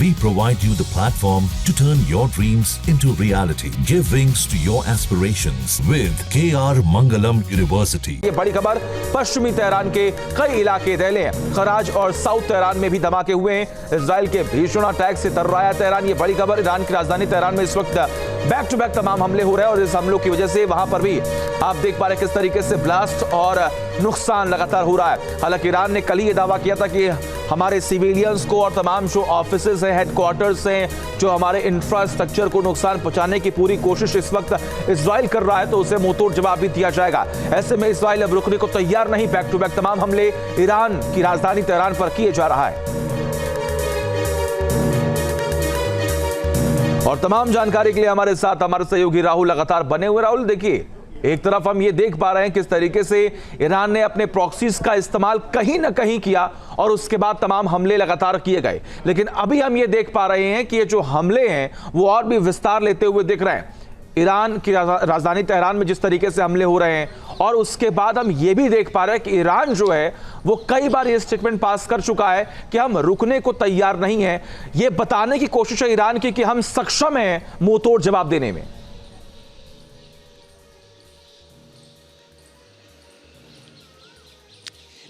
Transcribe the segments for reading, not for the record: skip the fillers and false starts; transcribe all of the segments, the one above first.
We provide you the platform to turn your dreams into reality. Give wings to your aspirations with KR Mangalam University. ये बड़ी खबर, पश्चिमी Tehran के कई इलाके दहले हैं। खराज और साउथ तेहरान में भी धमाके हुए हैं। इजराइल के भीषण अटैक से तर्राया तेहरान। ये बड़ी खबर, ईरान की राजधानी तेहरान में इस वक्त बैक टू बैक तमाम हमले हो रहे हैं और इस हमलों की वजह से वहां पर भी आप देख पा रहे हैं किस तरीके से ब्लास्ट और नुकसान लगातार हो रहा है। हालांकि ईरान ने कल ही ये दावा किया था कि हमारे सिविलियंस को और तमाम जो ऑफिसेज हैं, हेडक्वार्टर्स हैं, जो हमारे इंफ्रास्ट्रक्चर को नुकसान पहुंचाने की पूरी कोशिश इस वक्त इजराइल कर रहा है, तो उसे मुंहतोड़ जवाब भी दिया जाएगा। ऐसे में इजराइल अब रुकने को तैयार नहीं। बैक टू बैक तमाम हमले ईरान की राजधानी तेहरान पर किए जा रहा है। और तमाम जानकारी के लिए हमारे साथ हमारे सहयोगी राहुल लगातार बने हुए। राहुल, देखिए, एक तरफ हम ये देख पा रहे हैं किस तरीके से ईरान ने अपने प्रॉक्सीज का इस्तेमाल कहीं ना कहीं किया और उसके बाद तमाम हमले लगातार किए गए, लेकिन अभी हम ये देख पा रहे हैं कि ये जो हमले हैं वो और भी विस्तार लेते हुए दिख रहे हैं। ईरान की राजधानी तेहरान में जिस तरीके से हमले हो रहे हैं और उसके बाद हम ये भी देख पा रहे हैं कि ईरान जो है वो कई बार ये स्टेटमेंट पास कर चुका है कि हम रुकने को तैयार नहीं है। ये बताने की कोशिश है ईरान की कि हम सक्षम हैं मुंहतोड़ जवाब देने में।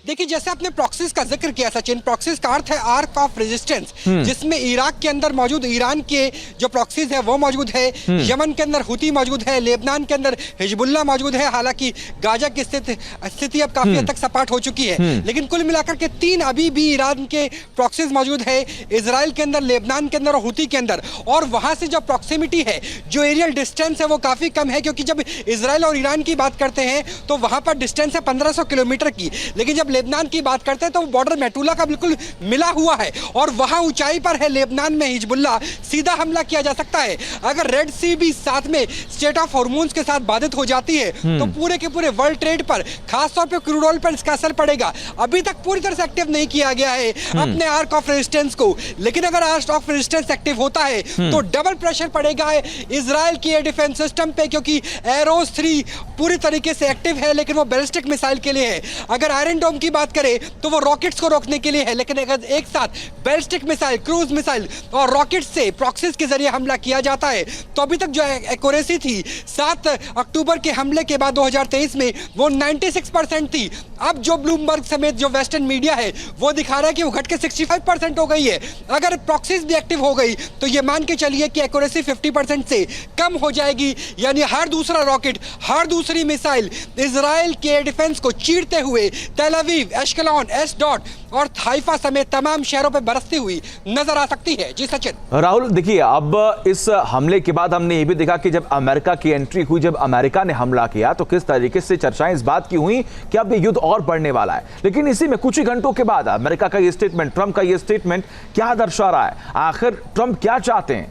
देखिए, जैसे आपने प्रॉक्सीज का जिक्र किया सचिन, प्रॉक्सीज का अर्थ है आर्क ऑफ रेजिस्टेंस, जिसमें इराक के अंदर मौजूद ईरान के जो प्रॉक्सीज है वो मौजूद है, यमन के अंदर हुती मौजूद है, लेबनान के अंदर हिजबुल्लाह मौजूद है। हालांकि गाजा की स्थिति अब काफी हद तक सपाट हो चुकी है, लेकिन कुल मिलाकर के 3 अभी भी ईरान के प्रॉक्सीज मौजूद है, इजराइल के अंदर, लेबनान के अंदर और हुती के अंदर। और वहां से जो प्रॉक्सिमिटी है, जो एरियल डिस्टेंस है वो काफी कम है, क्योंकि जब इजराइल और ईरान की बात करते हैं तो वहां पर डिस्टेंस है 1500 किलोमीटर की, लेकिन जब लेबनान की बात करते हैं तो बॉर्डर मेटुला का बिल्कुल मिला हुआ है और वहां ऊंचाई पर है लेबनान में हिजबुल्लाह, सीधा हमला किया जा सकता है। अगर रेड सी भी साथ में स्ट्रेट ऑफ हॉर्मोन्स के साथ बाधित हो जाती है तो पूरे के पूरे वर्ल्ड ट्रेड पर, खासतौर पर क्रूड ऑयल पर इसका असर पड़ेगा। अभी तक पूरी तरह से एक्टिव नहीं किया गया है अपने आर्क ऑफ रेजिस्टेंस को, लेकिन अगर आर्क ऑफ रेजिस्टेंस एक्टिव होता है तो डबल प्रेशर पड़ेगा इजराइल की एयर डिफेंस सिस्टम पे, क्योंकि एरोस 3 पूरी तरीके से एक्टिव है, लेकिन वो बैलिस्टिक मिसाइल के लिए है। अगर आयरन डोम की बात करें तो वो रॉकेट्स को रोकने के लिए है, लेकिन अगर एक साथ बैलिस्टिक मिसाइल, क्रूज मिसाइल और रॉकेट से प्रॉक्सीज के जरिए हमला किया जाता है तो अभी तक जो एक्यूरेसी थी 7 अक्टूबर के हमले के बाद 2023 में वो 96% थी। अब जो ब्लूमबर्ग समेत जो वेस्टर्न मीडिया है वो दिखा रहा है कि वो घट के 65% हो गई है। अगर प्रॉक्सीज भी एक्टिव हो गई तो ये मान के चलिए कि एक्यूरेसी 50% से कम हो जाएगी, यानी हर दूसरा रॉकेट, हर दूसरी मिसाइल इजराइल के एयर डिफेंस को चीरते हुए तेल अवीव, एश्केलॉन, एसडॉट और हाइफा समेत तमाम शहरों पर बरसती हुई नजर आ सकती है। जी सचिन। राहुल, देखिए, अब इस हमले के बाद हमने ये भी देखा कि जब अमेरिका की एंट्री हुई, जब अमेरिका ने हमला किया तो किस तरीके से चर्चाएं इस बात की हुई कि अब ये युद्ध और बढ़ने वाला है। लेकिन इसी में कुछ ही घंटों के बाद अमेरिका का ये स्टेटमेंट, ट्रंप का ये स्टेटमेंट क्या दर्शा रहा है? आखिर ट्रंप क्या चाहते हैं?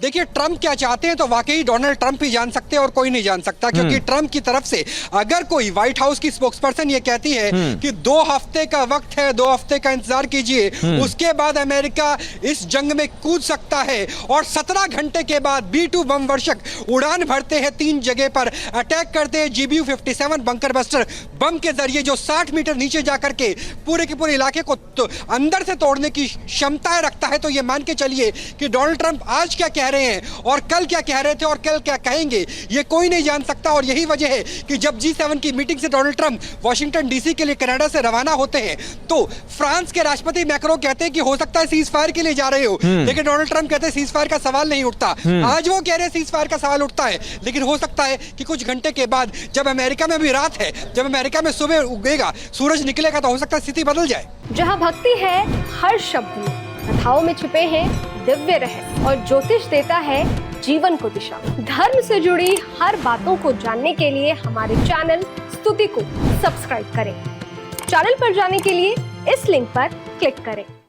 देखिए, ट्रंप क्या चाहते हैं तो वाकई डोनाल्ड ट्रंप ही जान सकते हैं और कोई नहीं जान सकता, क्योंकि ट्रंप की तरफ से अगर कोई, व्हाइट हाउस की स्पोक्सपर्सन ये कहती है कि 2 हफ्ते का वक्त है, 2 हफ्ते का इंतजार कीजिए, उसके बाद अमेरिका इस जंग में कूद सकता है। और 17 घंटे के बाद B-2 बम वर्षक उड़ान भरते हैं 3 जगह पर, अटैक करते हैं GBU-57 बंकर बस्टर बम के जरिए, जो 60 मीटर नीचे जाकर के पूरे के पूरे इलाके को अंदर से तोड़ने की क्षमताएं रखता है। तो ये मान के चलिए कि डोनाल्ड ट्रंप आज क्या कह रहे हैं और कल क्या कह रहे थे और कल क्या कहेंगे, ये कोई नहीं जान सकता। और यही वजह है कि जब G7 की मीटिंग से डोनाल्ड ट्रंप वॉशिंगटन डीसी के लिए कनाडा से रवाना होते हैं तो फ्रांस के राष्ट्रपति मैक्रो कहते हैं कि हो सकता है सीज फायर के लिए जा रहे हो, लेकिन डोनाल्ड ट्रंप कहते हैं सीज फायर का सवाल नहीं उठता। आज वो कह रहे हैं सीज फायर का सवाल उठता है, लेकिन हो सकता है कि कुछ घंटे के बाद, जब अमेरिका में भी रात है, जब अमेरिका में सुबह उगेगा, सूरज निकलेगा, तो हो सकता है स्थिति बदल जाए। जहाँ भक्ति है हर शब्द में, कथाओं में छुपे हैं दिव्य रहस्य और ज्योतिष देता है जीवन को दिशा। धर्म से जुड़ी हर बातों को जानने के लिए हमारे चैनल स्तुति को सब्सक्राइब करें। चैनल पर जाने के लिए इस लिंक पर क्लिक करें।